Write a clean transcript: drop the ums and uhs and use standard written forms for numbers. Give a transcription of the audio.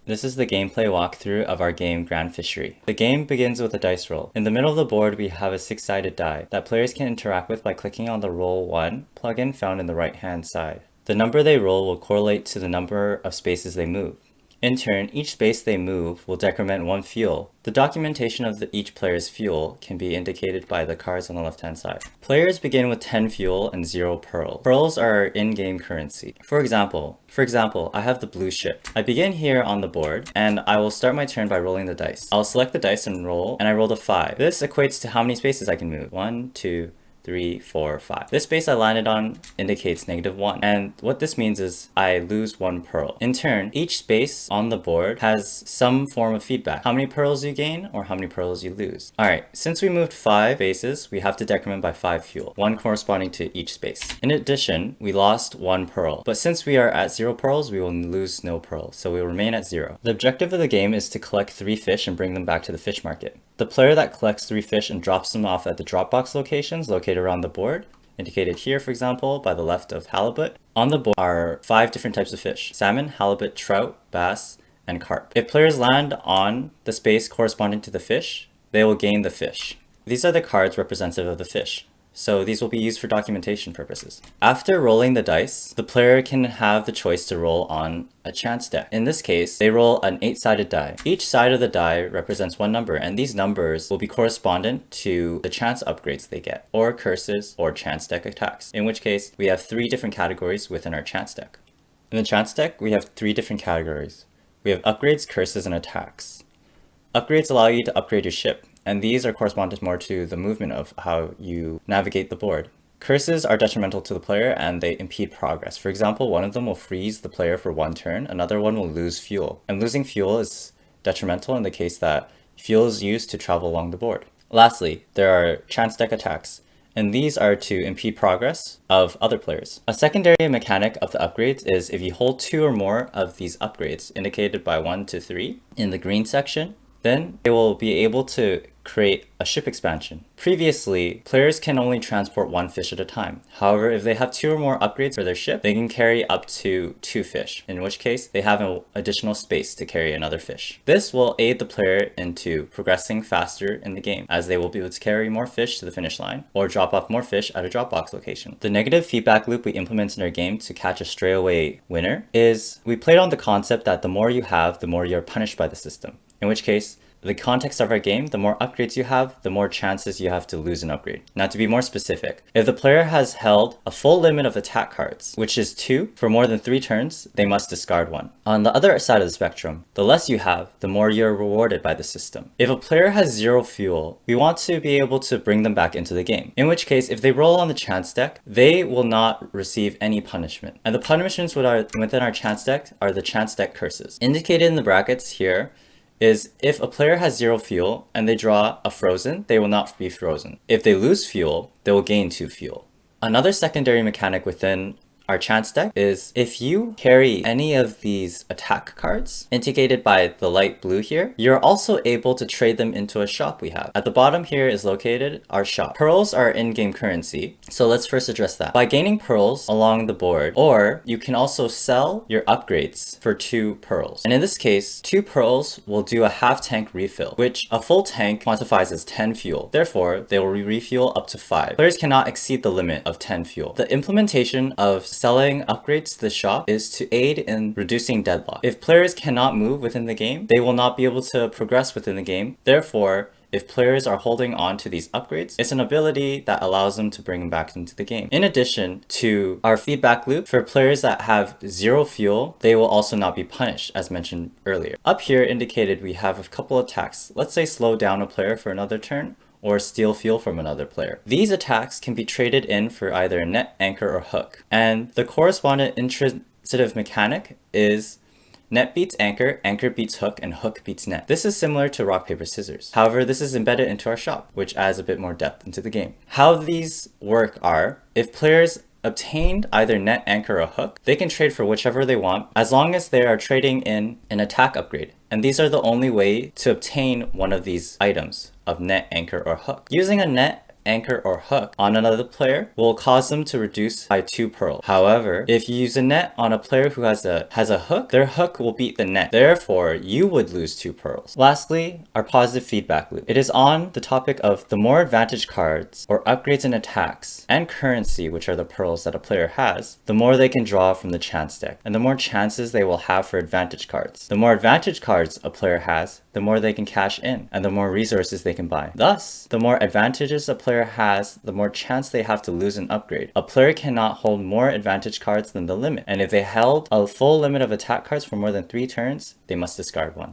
This is the gameplay walkthrough of our game Grand Fishery. The game begins with a dice roll. In the middle of the board, we have a 6-sided die that players can interact with by clicking on the Roll 1 plugin found in the right-hand side. The number they roll will correlate to the number of spaces they move. In turn, each space they move will decrement 1 fuel. The documentation of each player's fuel can be indicated by the cards on the left-hand side. Players begin with 10 fuel and 0 pearl. Pearls are in-game currency. For example, I have the blue ship. I begin here on the board, and I will start my turn by rolling the dice. I'll select the dice and roll, and I rolled a 5. This equates to how many spaces I can move. 1, 2, 3, 4, 5. This space I landed on indicates -1. And what this means is I lose 1 pearl. In turn, each space on the board has some form of feedback. How many pearls you gain or how many pearls you lose. Alright, since we moved 5 spaces, we have to decrement by 5 fuel, 1 corresponding to each space. In addition, we lost 1 pearl. But since we are at 0 pearls, we will lose no pearls, so we will remain at 0. The objective of the game is to collect 3 fish and bring them back to the fish market. The player that collects 3 fish and drops them off at the Dropbox locations located around the board, indicated here for example by the left of halibut. On the board are 5 different types of fish: salmon, halibut, trout, bass, and carp. If players land on the space corresponding to the fish, they will gain the fish. These are the cards representative of the fish, so these will be used for documentation purposes. After rolling the dice, the player can have the choice to roll on a chance deck. In this case, they roll an 8-sided die. Each side of the die represents 1 number, and these numbers will be correspondent to the chance upgrades they get, or curses, or chance deck attacks, in which case we have 3 different categories within our chance deck. In the chance deck, we have 3 different categories. We have upgrades, curses, and attacks. Upgrades allow you to upgrade your ship, and these are correspondent more to the movement of how you navigate the board. Curses are detrimental to the player and they impede progress. For example, one of them will freeze the player for 1 turn, another one will lose fuel. And losing fuel is detrimental in the case that fuel is used to travel along the board. Lastly, there are chance deck attacks, and these are to impede progress of other players. A secondary mechanic of the upgrades is if you hold 2 or more of these upgrades, indicated by 1 to 3 in the green section, then they will be able to create a ship expansion. Previously, players can only transport 1 fish at a time. However, if they have 2 or more upgrades for their ship, they can carry up to 2 fish, in which case they have an additional space to carry another fish. This will aid the player into progressing faster in the game, as they will be able to carry more fish to the finish line, or drop off more fish at a Dropbox location. The negative feedback loop we implement in our game to catch a stray-away winner is we played on the concept that the more you have, the more you're punished by the system. In which case, the context of our game, the more upgrades you have, the more chances you have to lose an upgrade. Now to be more specific, if the player has held a full limit of attack cards, which is 2, for more than 3 turns, they must discard 1. On the other side of the spectrum, the less you have, the more you're rewarded by the system. If a player has 0 fuel, we want to be able to bring them back into the game. In which case, if they roll on the chance deck, they will not receive any punishment. And the punishments within our chance deck are the chance deck curses. Indicated in the brackets here is if a player has 0 fuel and they draw a frozen, they will not be frozen. If they lose fuel, they will gain 2 fuel. Another secondary mechanic within our chance deck is if you carry any of these attack cards, indicated by the light blue here, you're also able to trade them into a shop we have. At the bottom here is located our shop. Pearls are in-game currency, so let's first address that. By gaining pearls along the board, or you can also sell your upgrades for 2 pearls. And in this case, 2 pearls will do a half tank refill, which a full tank quantifies as 10 fuel. Therefore, they will refuel up to 5. Players cannot exceed the limit of 10 fuel. The implementation of selling upgrades to the shop is to aid in reducing deadlock. If players cannot move within the game, they will not be able to progress within the game. Therefore, if players are holding on to these upgrades, it's an ability that allows them to bring them back into the game. In addition to our feedback loop, for players that have 0 fuel, they will also not be punished, as mentioned earlier. Up here indicated we have a couple attacks. Let's say slow down a player for another turn, or steal fuel from another player. These attacks can be traded in for either a net, anchor, or hook. And the correspondent intransitive mechanic is net beats anchor, anchor beats hook, and hook beats net. This is similar to rock, paper, scissors. However, this is embedded into our shop, which adds a bit more depth into the game. How these work are, if players obtained either net, anchor, or hook, they can trade for whichever they want as long as they are trading in an attack upgrade. And these are the only way to obtain one of these items of net, anchor, or hook. Using a net anchor, or hook on another player will cause them to reduce by 2 pearls. However, if you use a net on a player who has a hook, their hook will beat the net. Therefore, you would lose 2 pearls. Lastly, our positive feedback loop. It is on the topic of the more advantage cards or upgrades in attacks and currency, which are the pearls that a player has, the more they can draw from the chance deck, and the more chances they will have for advantage cards. The more advantage cards a player has, the more they can cash in, and the more resources they can buy. Thus, the more advantages a player has, the more chance they have to lose an upgrade. A player cannot hold more advantage cards than the limit, and if they held a full limit of attack cards for more than 3 turns, they must discard one.